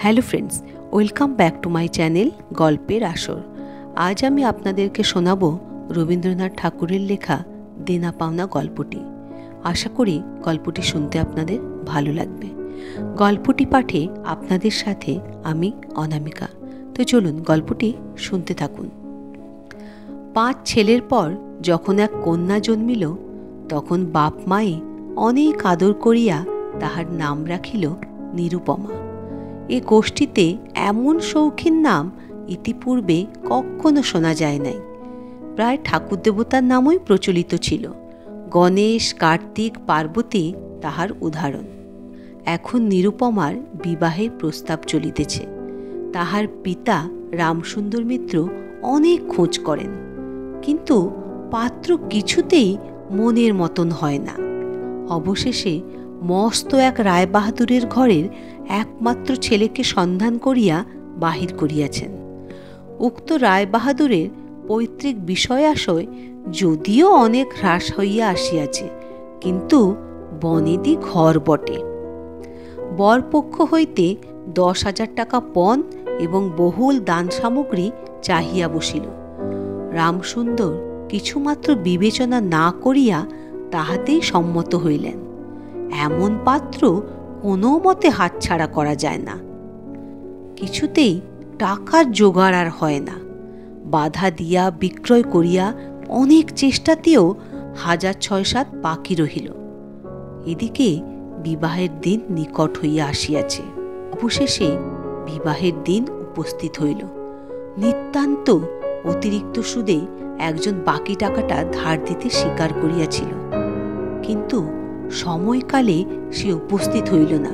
Hello friends, welcome back to my channel গল্পের আসর। আজ আমি আপনাদেরকে শোনাবো রবীন্দ্রনাথ ঠাকুরের লেখা দেনা পাওনা গল্পটি। আশা করি গল্পটি শুনতে আপনাদের ভালো লাগবে। গল্পটি পাঠে আপনাদের সাথে আমি অনামিকা। তো চলুন গল্পটি শুনতে থাকুন। 5 ছেলের পর যখন এক কন্যা জন্মিল, তখন বাপ মায়ে অনেক আদর করিয়া তাহার নাম রাখিল নিরুপমা। এ গোষ্ঠীতে এমন শৌখিন নাম ইতিপূর্বে কখনো শোনা যায় নাই। প্রায় ঠাকুর দেবতার নামই প্রচলিত ছিল। গণেশ, কার্তিক, পার্বতী তাহার উদাহরণ। এখন নিরুপমার বিবাহের প্রস্তাব চলিতেছে। তাহার পিতা রামসুন্দর মিত্র অনেক খোঁজ করেন, কিন্তু পাত্র কিছুতেই মনের মতন হয় না। অবশেষে মস্ত এক রায়বাহাদুরের ঘরের একমাত্র ছেলেকে সন্ধান করিয়া বাহির করিয়াছেন। উক্ত রায়বাহাদুরের পৈতৃক বিষয় আশয় যদিও অনেক হ্রাস হইয়া আসিয়াছে, কিন্তু বনেদি ঘর বটে। বরপক্ষ হইতে 10,000 টাকা পণ এবং বহুল দান সামগ্রী চাহিয়া বসিল। রামসুন্দর কিছুমাত্র বিবেচনা না করিয়া তাহাতেই সম্মত হইলেন। এমন পাত্র কোনো মতে হাতছাড়া করা যায় না। কিছুতেই টাকার জোগাড় আর হয় না। বাধা দিয়া বিক্রয় করিয়া অনেক চেষ্টাতেও 6,7 বাকি রহিল। এদিকে বিবাহের দিন নিকট হইয়া আসিয়াছে। অবশেষে বিবাহের দিন উপস্থিত হইল। নিতান্ত অতিরিক্ত সুদে একজন বাকি টাকাটা ধার দিতে স্বীকার করিয়াছিল, কিন্তু সময়কালে সে উপস্থিত হইল না।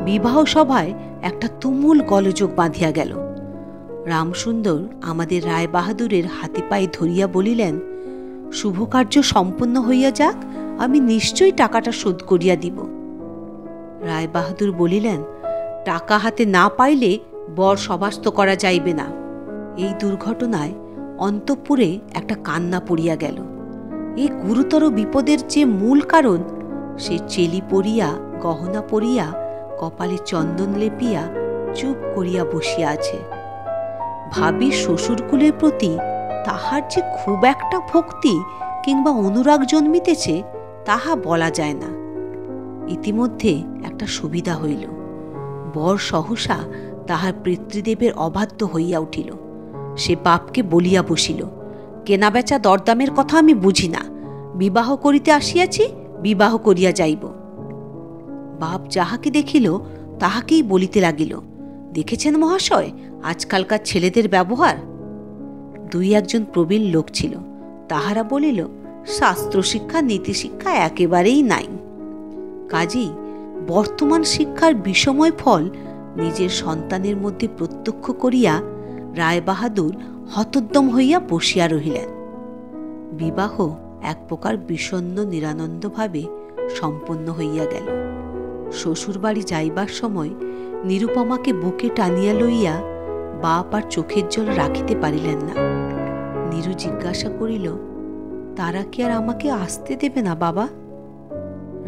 বিবাহ সভায় একটা তুমুল গোলযোগ বাঁধিয়া গেল। রামসুন্দর আমাদের রায়বাহাদুরের হাতে পায়ে ধরিয়া বলিলেন, শুভকার্য সম্পন্ন হইয়া যাক, আমি নিশ্চয়ই টাকাটা শোধ করিয়া দিব। রায়বাহাদুর বলিলেন, টাকা হাতে না পাইলে বর সভাস্থ করা যাইবে না। এই দুর্ঘটনায় অন্তঃপুরে একটা কান্না পড়িয়া গেল। এই গুরুতর বিপদের যে মূল কারণ, সে চেলি পরিয়া, গহনা পরিয়া, কপালে চন্দন লেপিয়া চুপ করিয়া বসিয়া আছে। ভাবি শ্বশুরকুলের প্রতি তাহার যে খুব একটা ভক্তি কিংবা অনুরাগ জন্মিতেছে, তাহা বলা যায় না। ইতিমধ্যে একটা সুবিধা হইল। বর সহসা তাহার পিতৃদেবের অবাধ্য হইয়া উঠিল। সে বাপকে বলিয়া বসিল, কেনাবেচা দরদামের কথা আমি বুঝি না, বিবাহ করিতে আসিয়াছি, বিবাহ করিয়া যাইব। বাপ যাহাকে দেখিল তাহাকেই বলিতে লাগিল, দেখেছেন মহাশয় আজকালকার ছেলেদের ব্যবহার। 2-1 প্রবীণ লোক ছিল, তাহারা বলিল, শাস্ত্র শিক্ষা নীতিশিক্ষা একেবারেই নাই। কাজেই বর্তমান শিক্ষার বিষময় ফল নিজের সন্তানের মধ্যে প্রত্যক্ষ করিয়া রায়বাহাদুর হতোদ্যম হইয়া বসিয়া রহিলেন। বিবাহ এক প্রকার বিষণ্ণ নিরানন্দভাবে সম্পন্ন হইয়া গেল। শ্বশুরবাড়ি যাইবার সময় নিরুপমাকে বুকে টানিয়া লইয়া বাপ আর চোখের জল রাখিতে পারিলেন না। নিরু জিজ্ঞাসা করিল, তারা কি আর আমাকে আসতে দেবে না বাবা?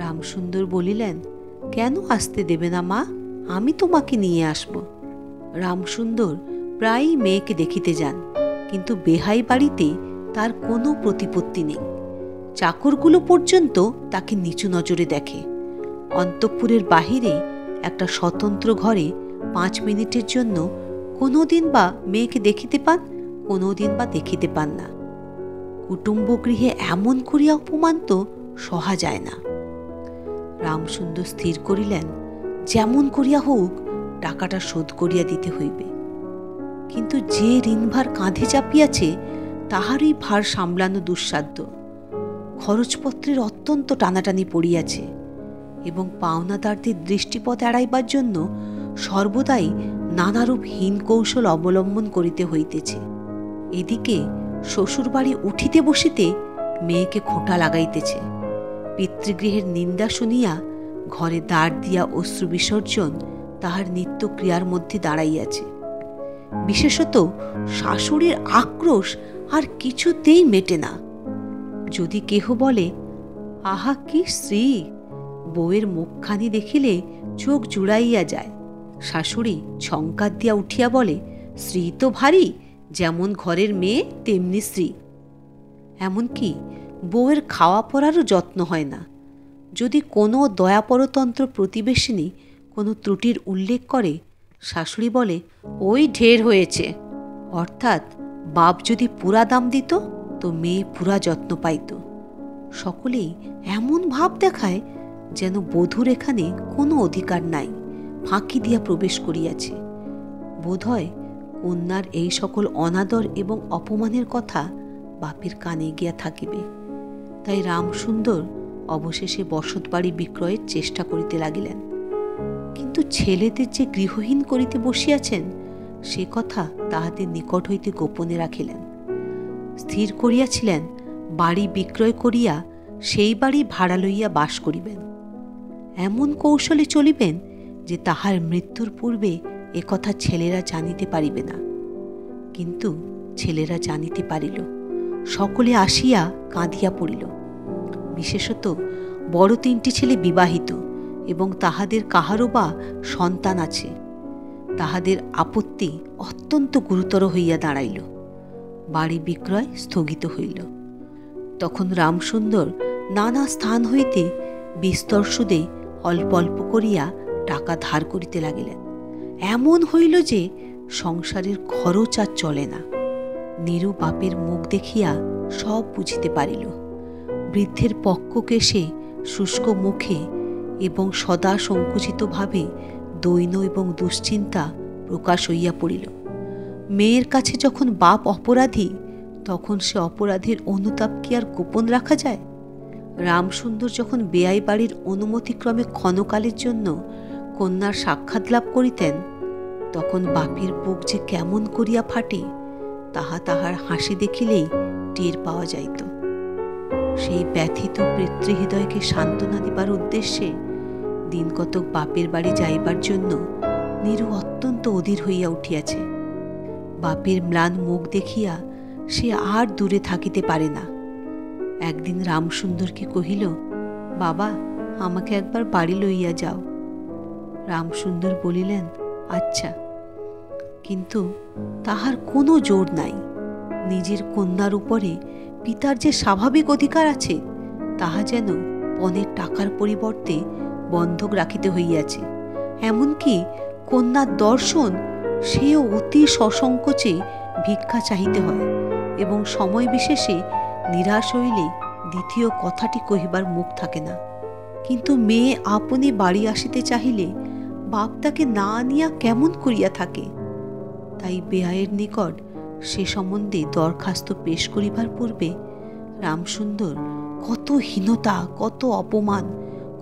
রামসুন্দর বলিলেন, কেন আসতে দেবে না মা, আমি তোমাকে নিয়ে আসব। রামসুন্দর প্রায়ই মেয়েকে দেখিতে যান, কিন্তু বেহাই বাড়িতে তার কোনো প্রতিপত্তি নেই। চাকরগুলো পর্যন্ত তাকে নিচু নজরে দেখে। অন্তঃপুরের বাহিরে একটা স্বতন্ত্র ঘরে 5 মিনিটের জন্য কোনোদিন বা মেয়েকে দেখিতে পান, কোনোদিন বা দেখিতে পান না। কুটুম্ব গৃহে এমন করিয়া অপমান তো সহা যায় না। রামসুন্দর স্থির করিলেন, যেমন করিয়া হোক টাকাটা শোধ করিয়া দিতে হইবে। কিন্তু যে ঋণভার কাঁধে চাপিয়াছে, তাহারই ভার সামলানো দুঃসাধ্য। খরচপত্রের অত্যন্ত টানাটানি পড়িয়াছে এবং পাওনাদারদের দৃষ্টিপথ এড়াইবার জন্য সর্বদাই নানারূপ হীন কৌশল অবলম্বন করিতে হইতেছে। এদিকে শ্বশুরবাড়ি উঠিতে বসিতে মেয়েকে খোঁটা লাগাইতেছে। পিতৃগৃহের নিন্দা শুনিয়া ঘরে দ্বার দিয়া অশ্রু বিসর্জন তাহার নিত্য ক্রিয়ার মধ্যে দাঁড়াইয়াছে। বিশেষত শাশুড়ির আক্রোশ আর কিছুতেই মেটে না। যদি কেহ বলে, আহা কি শ্রী, বউয়ের মুখখানি দেখিলে চোখ জুড়াইয়া যায়, শাশুড়ি ঝঙ্কার দিয়া উঠিয়া বলে, স্ত্রী তো ভারী, যেমন ঘরের মেয়ে তেমনি স্ত্রী। এমনকি বউয়ের খাওয়া পরারও যত্ন হয় না। যদি কোনো দয়াপরতন্ত্র প্রতিবেশিনী কোনো ত্রুটির উল্লেখ করে, শাশুড়ি বলে, ওই ঢের হয়েছে। অর্থাৎ বাপ যদি পুরা দাম দিত তো মেয়ে পুরা যত্ন পাইত। সকলেই এমন ভাব দেখায় যেন বধূর এখানে কোনো অধিকার নাই, ফাঁকি দিয়া প্রবেশ করিয়াছে। বোধহয় কন্যার এই সকল অনাদর এবং অপমানের কথা বাপের কানে গিয়া থাকিবে। তাই রামসুন্দর অবশেষে বসত বাড়ি বিক্রয়ের চেষ্টা করিতে লাগিলেন। কিন্তু ছেলেদের যে গৃহহীন করিতে বসিয়াছেন সে কথা তাহাদের নিকট হইতে গোপনে রাখিলেন। স্থির করিয়াছিলেন বাড়ি বিক্রয় করিয়া সেই বাড়ি ভাড়া লইয়া বাস করিবেন। এমন কৌশলে চলিবেন যে তাহার মৃত্যুর পূর্বে একথা ছেলেরা জানিতে পারিবে না। কিন্তু ছেলেরা জানিতে পারিল। সকলে আসিয়া কাঁদিয়া পড়িল। বিশেষত বড় 3টি ছেলে বিবাহিত এবং তাহাদের কাহারও বা সন্তান আছে। তাহাদের আপত্তি অত্যন্ত গুরুতর হইয়া দাঁড়াইল। বাড়ি বিক্রয় স্থগিত হইল। তখন রামসুন্দর নানা স্থান হইতে বিস্তর সুদে অল্প অল্প করিয়া টাকা ধার করিতে লাগিলেন। এমন হইল যে সংসারের খরচ আর চলে না। নিরু বাপের মুখ দেখিয়া সব বুঝিতে পারিল। বৃদ্ধের পক্ষকে সে শুষ্ক মুখে এবং সদা সংকুচিতভাবে দৈন্য এবং দুশ্চিন্তা প্রকাশ হইয়া পড়িল। মেয়ের কাছে যখন বাপ অপরাধী, তখন সে অপরাধের অনুতাপ কি আর গোপন রাখা যায়? রামসুন্দর যখন বেয়াই বাড়ির অনুমতিক্রমে ক্ষণকালের জন্য কন্যার সাক্ষাৎ লাভ করিতেন, তখন বাপের বুক যে কেমন করিয়া ফাটে তাহা তাহার হাসি দেখিলেই টের পাওয়া যাইত। সেই ব্যথিত পিতৃহৃদয়কে সান্ত্বনা দিবার উদ্দেশ্যে দিন কতক বাপের বাড়ি যাইবার জন্য নিরু অত্যন্ত অধীর হইয়া উঠিয়াছে। বাপের ম্লান মুখ দেখিয়া সে আর দূরে থাকিতে পারে না। একদিন রামসুন্দরকে কহিল, বাবা, আমাকে একবার বাড়ি লইয়া যাও। রামসুন্দর বলিলেন, আচ্ছা। কিন্তু তাহার কোনো জোর নাই। নিজের কন্যার উপরে পিতার যে স্বাভাবিক অধিকার আছে তাহা যেন পণের টাকার পরিবর্তে বন্ধক রাখিতে হইয়াছে। এমনকি কন্যার দর্শন সেও অতি সসংকোচে ভিক্ষা চাহিতে হয় এবং সময় বিশেষে নিরাশ হইলে দ্বিতীয় কথাটি কহিবার মুখ থাকে না। কিন্তু মেয়ে আপনি বাড়ি আসিতে চাহিলে বাপ তাকে না আনিয়া কেমন করিয়া থাকে। তাই বেয়াইয়ের নিকট সে সম্বন্ধে দরখাস্ত পেশ করিবার পূর্বে রামসুন্দর কত হীনতা, কত অপমান,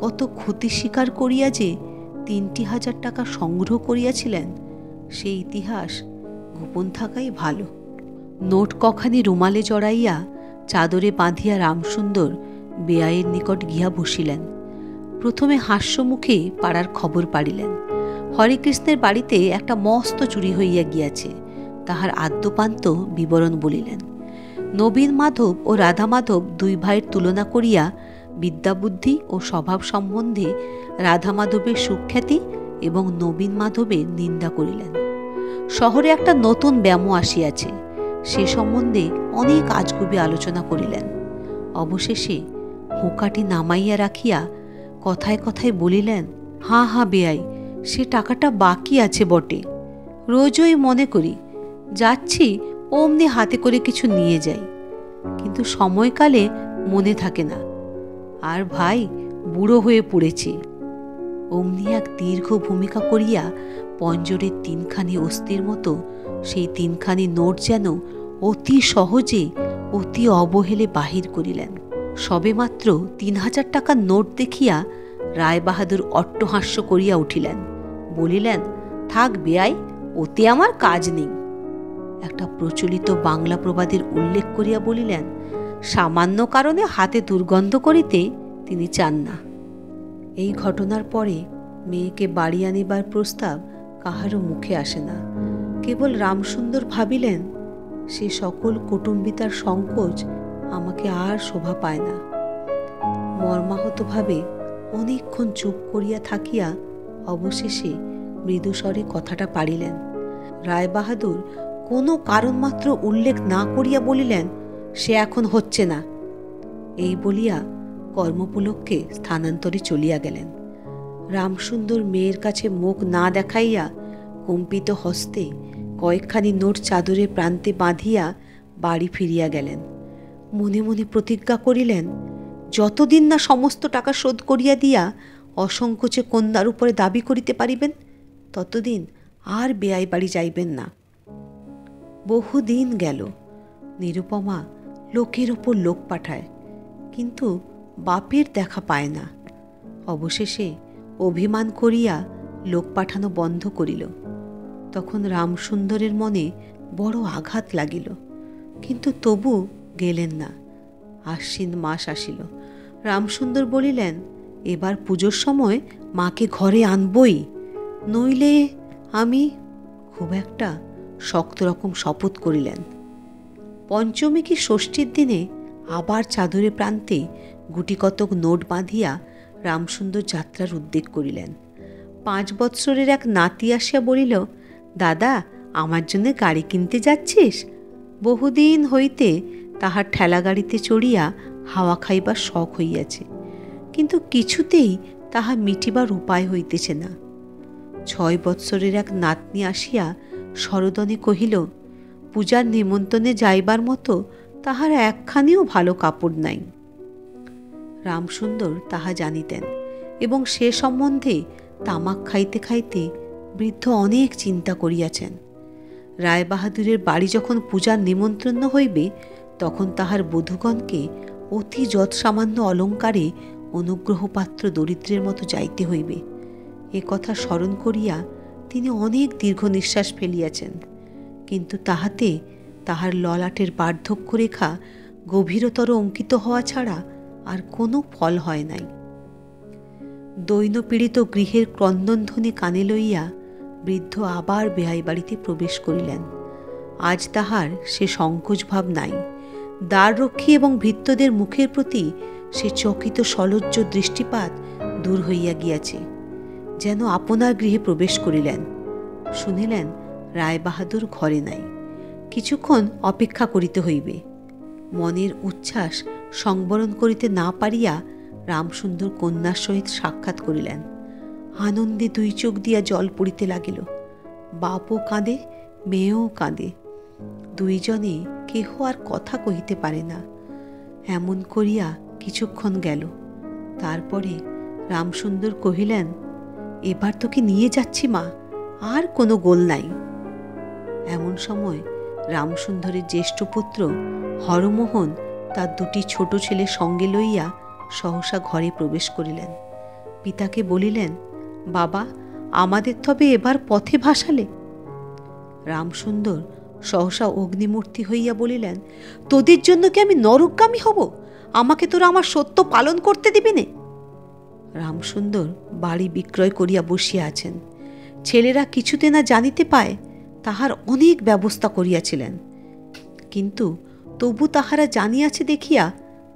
কত ক্ষতি স্বীকার করিয়া যে 3,000 টাকা সংগ্রহ করিয়াছিলেন, সেই ইতিহাস গোপন থাকাই ভালো। নোট কখানি রুমালে জড়াইয়া চাদরে বাঁধিয়া রামসুন্দর বেয়াইয়ের নিকট গিয়া বসিলেন। প্রথমে হাস্যমুখে পাড়ার খবর পাড়িলেন। হরেকৃষ্ণের বাড়িতে একটা মস্ত চুরি হইয়া গিয়াছে, তাহার আদ্যপান্ত বিবরণ বলিলেন। নবীন মাধব ও রাধা মাধব 2 ভাইয়ের তুলনা করিয়া বিদ্যাবুদ্ধি ও স্বভাব সম্বন্ধে রাধা মাধবের সুখ্যাতি এবং নবীন মাধবের নিন্দা করিলেন। শহরে একটা নতুন ব্যামো আসিয়াছে, সে সম্বন্ধে অনেক আজগুবি আলোচনা করিলেন। অবশেষে হুঁকাটি নামাইয়া রাখিয়া কথায় কথায় বলিলেন, হাঁ হাঁ বেয়াই, সে টাকাটা বাকি আছে বটে। রোজই মনে করি, যাচ্ছি অমনি হাতে করে কিছু নিয়ে যাই, কিন্তু সময়কালে মনে থাকে না। আর ভাই, বুড়ো হয়ে পড়েছি। অমনি এক দীর্ঘ ভূমিকা করিয়া পঞ্জরের 3খানি অস্থির মতো সেই 3খানি নোট যেন অতি সহজে, অতি অবহেলে বাহির করিলেন। সবেমাত্র 3,000 টাকার নোট দেখিয়া রায়বাহাদুর অট্টহাস্য করিয়া উঠিলেন। বলিলেন, থাক বেয়াই, ওতে আমার কাজ নেই। একটা প্রচলিত বাংলা প্রবাদের উল্লেখ করিয়া বলিলেন, সামান্য কারণে হাতে দুর্গন্ধ করিতে তিনি চান না। এই ঘটনার পরে মেয়েকে বাড়ি আনিবার প্রস্তাব কাহারও মুখে আসে না। কেবল রামসুন্দর ভাবিলেন, সে সকল কুটুম্বিতার সংকোচ আমাকে আর শোভা পায় না। মর্মাহতভাবে অনেকক্ষণ চুপ করিয়া থাকিয়া অবশেষে মৃদুস্বরে কথাটা পাড়িলেন। রায়বাহাদুর কোনো কারণ মাত্র উল্লেখ না করিয়া বলিলেন, সে এখন হচ্ছে না। এই বলিয়া কর্মোপলক্ষে স্থানান্তরে চলিয়া গেলেন। রামসুন্দর মেয়ের কাছে মুখ না দেখাইয়া কম্পিত হস্তে কয়েকখানি নোট চাদরের প্রান্তে বাঁধিয়া বাড়ি ফিরিয়া গেলেন। মনে মনে প্রতিজ্ঞা করিলেন, যতদিন না সমস্ত টাকা শোধ করিয়া দিয়া অসংকোচে কন্যার উপরে দাবি করিতে পারিবেন, ততদিন আর বেয়াই বাড়ি যাইবেন না। বহুদিন গেল। নিরুপমা লোকের ওপর লোক পাঠায়, কিন্তু বাপের দেখা পায় না। অবশেষে অভিমান করিয়া লোক পাঠানো বন্ধ করিল। তখন রামসুন্দরের মনে বড় আঘাত লাগিল, কিন্তু তবু গেলেন না। আশ্বিন মাস আসিল। রামসুন্দর বলিলেন, এবার পুজোর সময় মাকে ঘরে আনবই, নইলে আমি খুব একটা শক্ত রকম শপথ করিলেন। পঞ্চমী কি ষষ্ঠীর দিনে আবার চাদরে প্রান্তে গুটিকতক নোট বাঁধিয়া রামসুন্দর যাত্রার উদ্যোগ করিলেন। 5 বৎসরের এক নাতি আসিয়া বলিল, দাদা, আমার জন্য গাড়ি কিনতে যাচ্ছিস? বহুদিন হইতে তাহার ঠেলা গাড়িতে চড়িয়া হাওয়া খাইবার শখ হইয়াছে, কিন্তু কিছুতেই তাহা মিটিবার উপায় হইতেছে না। 6 বৎসরের এক নাতনি আসিয়া সরোদনে কহিল, পূজার নিমন্ত্রণে যাইবার মতো তাহার একখানিও ভালো কাপড় নাই। রামসুন্দর তাহা জানিতেন এবং সে সম্বন্ধে তামাক খাইতে খাইতে বৃদ্ধ অনেক চিন্তা করিয়াছেন। রায়বাহাদুরের বাড়ি যখন পূজার নিমন্ত্রণ হইবে, তখন তাহার বধূগণকে অতি যৎসামান্য অলঙ্কারে অনুগ্রহপাত্র দরিদ্রের মতো যাইতে হইবে। এ কথা স্মরণ করিয়া তিনি অনেক দীর্ঘ নিঃশ্বাস ফেলিয়াছেন, কিন্তু তাহাতে তাহার ললাটের বার্ধক্য রেখা গভীরতর অঙ্কিত হওয়া ছাড়া আর কোনো ফল হয় নাই। দৈনপীড়িত গৃহের ক্রন্দনধ্বনি কানে লইয়া বৃদ্ধ আবার বেহাই বাড়িতে প্রবেশ করিলেন। আজ তাহার সে সংকোচ ভাব নাই। দ্বাররক্ষী এবং ভৃত্যদের মুখের প্রতি সে চকিত সলজ্জ দৃষ্টিপাত দূর হইয়া গিয়াছে। যেন আপনার গৃহে প্রবেশ করিলেন। শুনিলেন রায়বাহাদুর ঘরে নাই। কিছুক্ষণ অপেক্ষা করিতে হইবে। মনের উচ্ছ্বাস সংবরণ করিতে না পারিয়া রামসুন্দর কন্যার সহিত সাক্ষাৎ করিলেন। আনন্দে 2 চোখ দিয়া জল পড়িতে লাগিল। বাপও কাঁদে, মেয়েও কাঁদে। 2 জনে কেহ আর কথা কহিতে পারে না। এমন করিয়া কিছুক্ষণ গেল। তারপরে রামসুন্দর কহিলেন, এবার তোকে নিয়ে যাচ্ছি মা, আর কোনো গোল নাই। এমন সময় রামসুন্দরের জ্যেষ্ঠ পুত্র হরমোহন তার 2টি ছোট ছেলে সঙ্গে লইয়া সহসা ঘরে প্রবেশ করিলেন। পিতাকে বলিলেন, বাবা, আমাদের তবে এবার পথে ভাসালে? রামসুন্দর সহসা অগ্নিমূর্তি হইয়া বলিলেন, তোদের জন্য কি আমি নরকগামী হব? আমাকে তোরা আমার সত্য পালন করতে দিবি নে? রামসুন্দর বাড়ি বিক্রয় করিয়া বসিয়া আছেন। ছেলেরা কিছুতে না জানিতে পায় তাহার অনেক ব্যবস্থা করিয়াছিলেন, কিন্তু তবু তাহারা জানিয়াছে দেখিয়া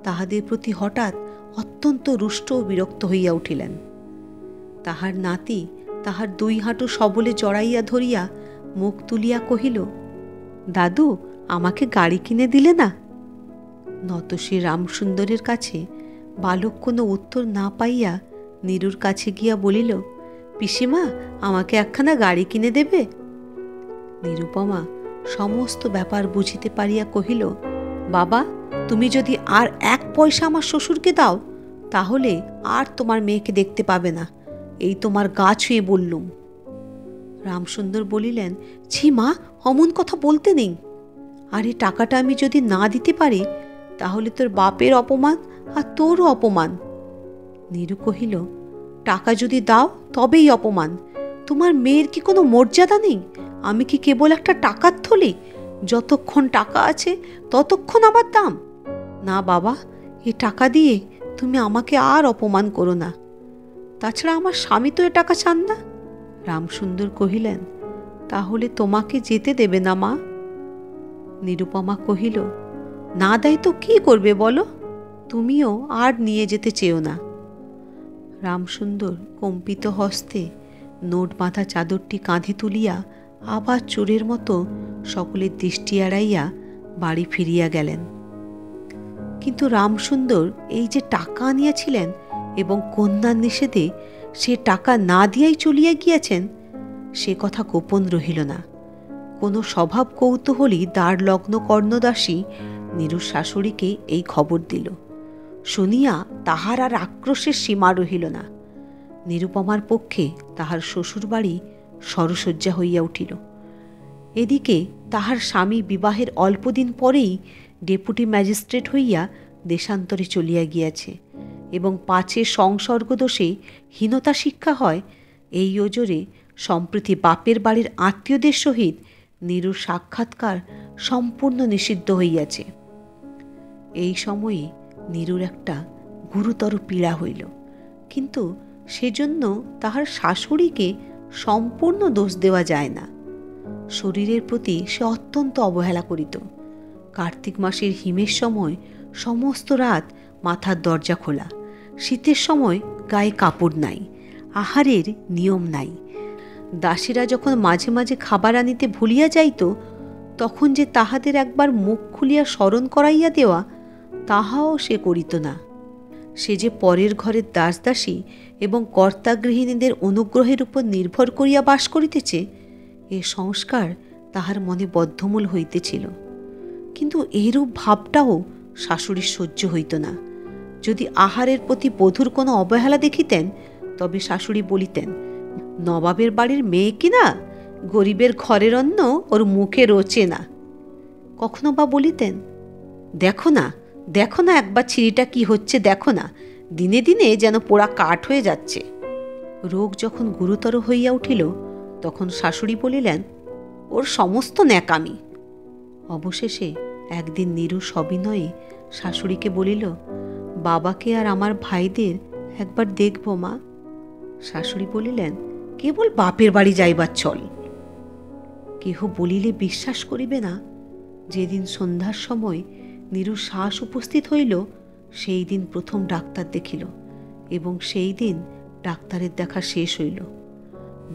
তাহাদের প্রতি হঠাৎ অত্যন্ত রুষ্ট ও বিরক্ত হইয়া উঠিলেন। তাহার নাতি তাহার 2 হাঁটু সবলে জড়াইয়া ধরিয়া মুখ তুলিয়া কহিল, দাদু, আমাকে গাড়ি কিনে দিলে না? নতশী রামসুন্দরের কাছে বালক কোনো উত্তর না পাইয়া নীরুর কাছে গিয়া বলিল, পিসিমা, আমাকে একখানা গাড়ি কিনে দেবে? নিরুপমা সমস্ত ব্যাপার বুঝিতে পারিয়া কহিল, বাবা, তুমি যদি আর 1 পয়সা আমার শ্বশুরকে দাও, তাহলে আর তোমার মেয়েকে দেখতে পাবে না, এই তোমার গা ছুঁয়ে বললুম। রামসুন্দর বলিলেন, ছি মা, অমন কথা বলতে নেই। আর এই টাকাটা আমি যদি না দিতে পারি, তাহলে তোর বাপের অপমান আর তোরও অপমান। নীরু কহিল, টাকা যদি দাও তবেই অপমান। তোমার মেয়ের কি কোনো মর্যাদা নেই? আমি কি কেবল একটা টাকার থলি? যতক্ষণ টাকা আছে ততক্ষণ আমার দাম। না বাবা, এ টাকা দিয়ে তুমি আমাকে আর অপমান করো না। তাছাড়া আমার স্বামী তো এ টাকা চান না। রামসুন্দর কহিলেন, তাহলে তোমাকে যেতে দেবে না মা? নিরুপমা কহিল, না দেয় তো কি করবে বলো? তুমিও আর নিয়ে যেতে চেও না। রামসুন্দর কম্পিত হস্তে নোট বাঁধা চাদরটি কাঁধে তুলিয়া আবার চোরের মতো সকলের দৃষ্টি এড়াইয়া বাড়ি ফিরিয়া গেলেন। কিন্তু রামসুন্দর এই যে টাকা আনিয়াছিলেন এবং কন্যার নিষেধে সে টাকা না দিয়াই চলিয়া গিয়াছেন, সে কথা গোপন রহিল না। কোনো স্বভাব কৌতূহলী দ্বার লগ্ন কর্ণদাসী নীরুর শাশুড়িকে এই খবর দিল। শুনিয়া তাহার আর আক্রোশের সীমা রহিল না। নিরুপমার পক্ষে তাহার শ্বশুরবাড়ি সরসজ্জা হইয়া উঠিল। এদিকে তাহার স্বামী বিবাহের অল্পদিন পরেই ডেপুটি ম্যাজিস্ট্রেট হইয়া দেশান্তরে চলিয়া গিয়াছে এবং 5 সংসর্গদোষে হীনতা শিক্ষা হয়, এই ওজরে সম্প্রতি বাপের বাড়ির আত্মীয়দের সহিত নীরুর সাক্ষাৎকার সম্পূর্ণ নিষিদ্ধ হইয়াছে। এই সময়ে নীরুর একটা গুরুতর পীড়া হইল, কিন্তু সেজন্য তাহার শাশুড়িকে সম্পূর্ণ দোষ দেওয়া যায় না। শরীরের প্রতি সে অত্যন্ত অবহেলা করিত। কার্তিক মাসের হিমের সময় সমস্ত রাত মাথার দরজা খোলা, শীতের সময় গায়ে কাপড় নাই, আহারের নিয়ম নাই। দাসীরা যখন মাঝে মাঝে খাবার আনিতে ভুলিয়া যাইত, তখন যে তাহাদের একবার মুখ খুলিয়া স্মরণ করাইয়া দেওয়া, তাহাও সে করিত না। সে যে পরের ঘরের দাসদাসী এবং কর্তাগৃহিণীদের অনুগ্রহের উপর নির্ভর করিয়া বাস করিতেছে, এ সংস্কার তাহার মনে বদ্ধমূল হইতেছিল। কিন্তু এরূপ ভাবটাও শাশুড়ির সহ্য হইত না। যদি আহারের প্রতি বধূর কোনো অবহেলা দেখিতেন, তবে শাশুড়ি বলিতেন, নবাবের বাড়ির মেয়ে কিনা, গরিবের ঘরের অন্ন ওর মুখে রোচে না। কখনো বা বলিতেন, দেখো না দেখো না একবার ছিঁড়িটা কি হচ্ছে, দেখো না, দিনে দিনে যেন পোড়া কাঠ হয়ে যাচ্ছে। রোগ যখন গুরুতর হইয়া উঠিল, তখন শাশুড়ি বলিলেন, ওর সমস্ত ন্যাকামি। অবশেষে একদিন নীরু সবিনয়ে শাশুড়িকে বলিল, বাবাকে আর আমার ভাইদের একবার দেখব মা। শাশুড়ি বলিলেন, কেবল বাপের বাড়ি যাইবার চল। কেহ বলিলে বিশ্বাস করিবে না, যেদিন সন্ধ্যার সময় নীরুর শ্বাস উপস্থিত হইল, সেই দিন প্রথম ডাক্তার দেখিল এবং সেই দিন ডাক্তারের দেখা শেষ হইল।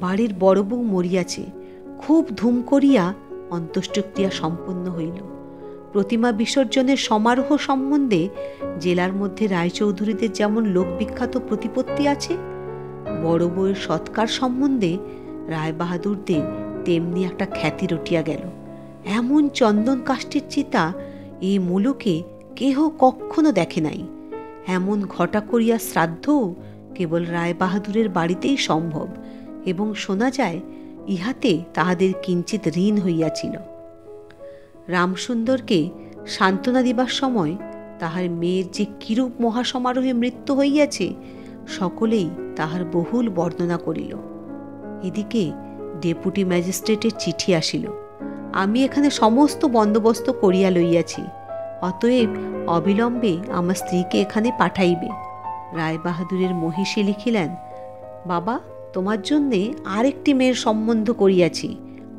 বাড়ির বড় বউ মরিয়াছে। খুব ধুম করিয়া অন্ত্যেষ্টিক্রিয়া সম্পন্ন হইল। প্রতিমা বিসর্জনের সমারোহ সম্বন্ধে জেলার মধ্যে রায়চৌধুরীদের যেমন লোকবিখ্যাত প্রতিপত্তি আছে, বড় বউয়ের সৎকার সম্বন্ধে রায়বাহাদুরদের তেমনি একটা খ্যাতি রটিয়া গেল। এমন চন্দন কাষ্ঠের চিতা এই মুলুকে কেহ কখনো দেখে নাই। এমন ঘটা করিয়া শ্রাদ্ধও কেবল রায়বাহাদুরের বাড়িতেই সম্ভব, এবং শোনা যায় ইহাতে তাহাদের কিঞ্চিত ঋণ হইয়াছিল। রামসুন্দরকে সান্ত্বনা দিবার সময় তাহার মেয়ের যে কিরূপ মহাসমারোহে মৃত্যু হইয়াছে, সকলেই তাহার বহুল বর্ণনা করিল। এদিকে ডেপুটি ম্যাজিস্ট্রেটের চিঠি আসিল, আমি এখানে সমস্ত বন্দোবস্ত করিয়া লইয়াছি, অতএব অবিলম্বে আমার স্ত্রীকে এখানে পাঠাইবে। রায়বাহাদুরের মহিষী লিখিলেন, বাবা, তোমার জন্যে আরেকটি মেয়ের সম্বন্ধ করিয়াছি,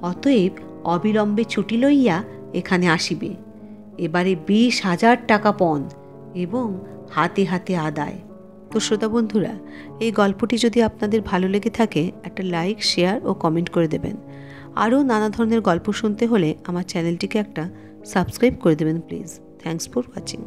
অতএব অবিলম্বে ছুটি লইয়া এখানে আসিবে। এবারে 20,000 টাকা পণ এবং হাতে হাতে আদায়। তো শ্রোতা বন্ধুরা, এই গল্পটি যদি আপনাদের ভালো লেগে থাকে, একটা লাইক, শেয়ার ও কমেন্ট করে দেবেন। আরও নানা ধরনের গল্প শুনতে হলে আমার চ্যানেলটিকে একটা সাবস্ক্রাইব করে দেবেন প্লিজ। Thanks for watching.